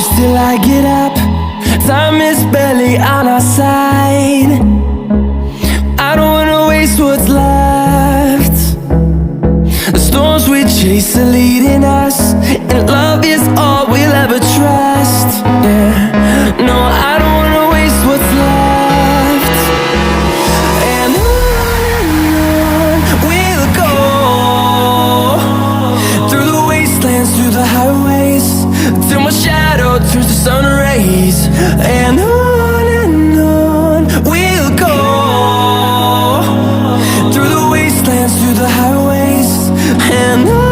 close till I get up. Time is barely on our side. I don't wanna waste what's left. The storms we chase are leading us, and love is all we'll ever trust. Yeah, no, I don't wanna waste what's left. And on we'll go, through the wastelands, through the highways, till my shadow turns to sun rays. And on we'll go, through the wastelands, through the highways, and on.